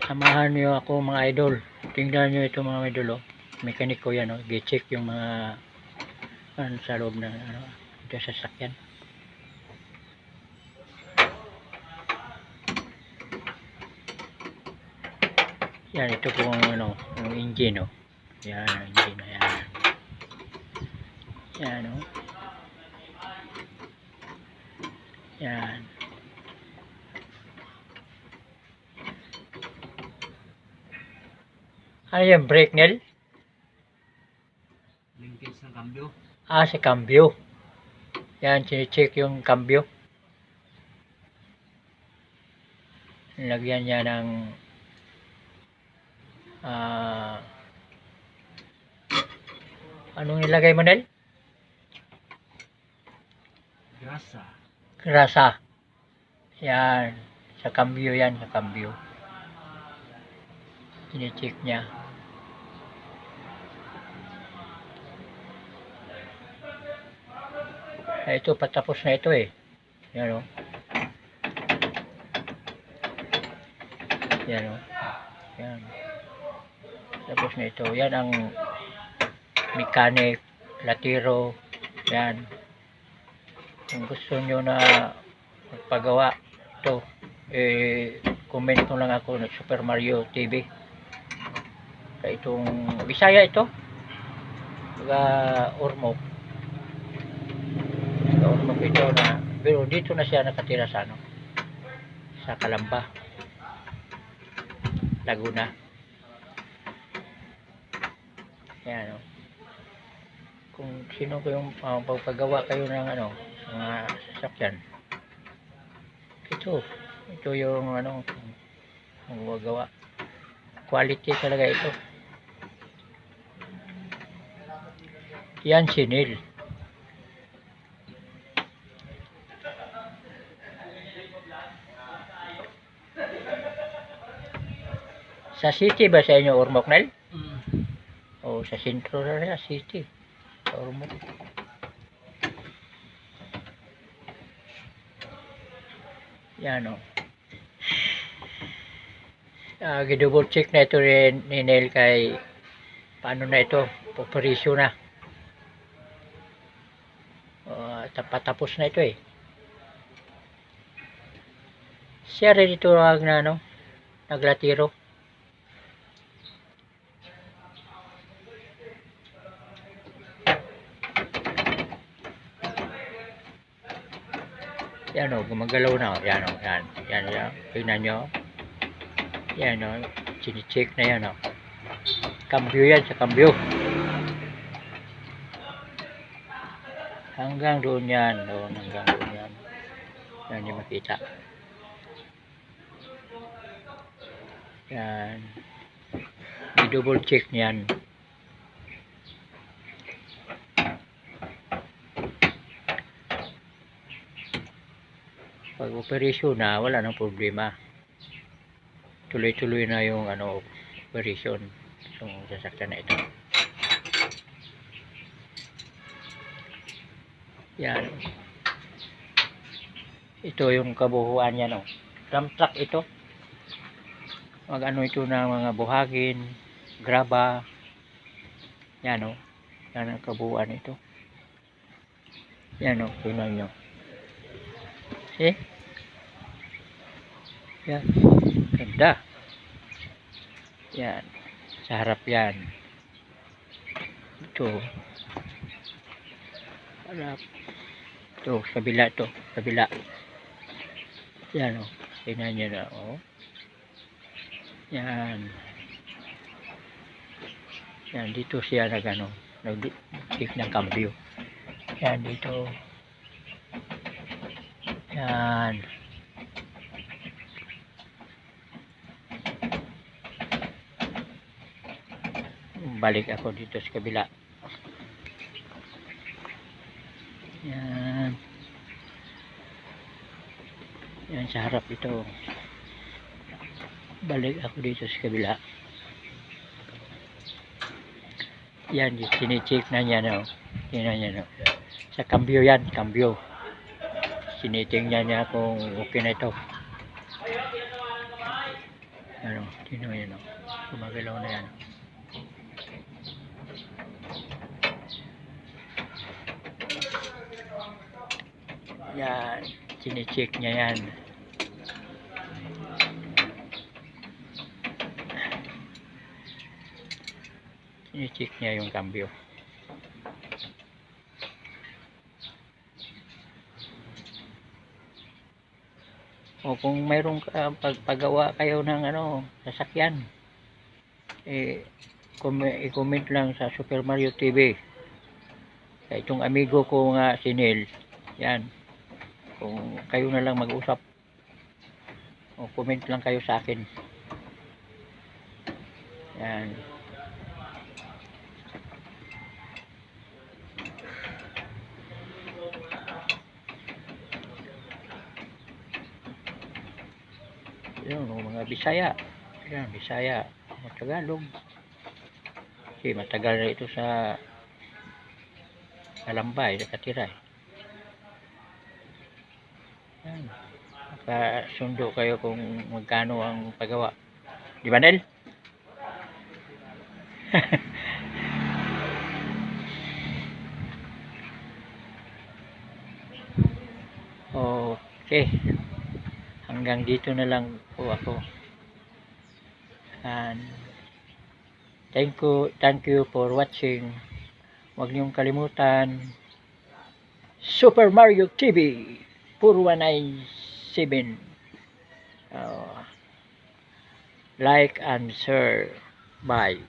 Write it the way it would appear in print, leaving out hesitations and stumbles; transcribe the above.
Samahan niyo ako mga idol. Tingnan niyo ito mga idol, oh. Mekaniko yan, oh. I-check yung mga sa loob ng ito sa sasakyan. Yan, ito pong yung engine, oh. Yan, engine, yan. Yan, oh. Yan. Ano yung brake, Nel? Linkage ng cambio. Sa cambio. Yan, sine-check yung cambio. Lagyan niya ng anong nilagay mo, Nel? Grasa. Grasa. Yan. Sa cambio yan, sa cambio. Sine-check niya. Ito, patapos na ito eh. Yan, oh. Yan, oh. Yan. Tapos na ito. Yan ang mechanic, latiro. Yan. Kung gusto nyo na magpagawa ito, comment mo lang ako ng Super Mario TV. Itong Bisaya ito. Ormoc. Ormoc ito na, pero dito na siya nakatira sa sa Calamba, Laguna. Yan, oh. Kung sino ko yung pagpagawa kayo ng mga sasakyan, ito yung magagawa. Quality talaga ito. Yan si Neil. Sa city ba sa inyo, Ormoc, Nel? O sa sentro na rin, city. Sa Ormoc. Yan, o. Gidouble check na ito ni Nel kay paano na ito, operasyon na. Tapos na ito eh. Siya rin ito naglatiro. Yan, o, gumagalaw na, o. Yan, o, yan. Tingnan nyo. Yan, o, sinicheck na yan, o. Cambio yan, sa cambio. Hanggang doon yan, hanggang doon yan. Yan yung makita. Yan. I-double check niyan. Pag operasyon na, wala nang problema. Tuloy-tuloy na yung operasyon yung sasakyan na ito. Yan. Ito yung kabuhuan niya, no. Dump truck ito. Ito ng mga buhagin, graba. Yan, no. Yan ang kabuhuan ito. Yan, no. Tingnan nyo. Yan. Ganda. Yan. Sa harap yan. Ito. Harap. Ito. Kabila ito. Kabila. Yan, o. Tingnan nyo na, o. Yan. Yan. Dito siya nag-check ng cambio. Yan. Dito. Yan. Balik ako dito sa kabila. Yan. Yan sa harap ito. Balik ako dito sa kabila. Yan, sinicheck na niya, no. Tingnan niya, no. Sa cambio yan, cambio. Sinitingnan niya kung okay na ito. Ano, Sino yun, oh? Gumagalaw na yan. Yan. Sinicheck niya yan. Sinicheck niya yung cambio. O kung mayroong pagpagawa kayo ng ano, sasakyan, i-comment lang sa Super Mario TV. Sa itong amigo ko nga si Neil, yan. Kung kayo na lang mag-usap, o comment lang kayo sa akin. Yan. Yun, mga Bisaya. Yan, Bisaya. Mga Tagalog. Kasi matagal na ito sa Alambay, sa Katiray. Yan. Makasundo kayo kung magkano ang paggawa. Di ba, Nel? Okay. Hanggang dito na lang po ako. And thank you for watching. Huwag niyong kalimutan, Super Mario TV 4197. Like and share. Bye.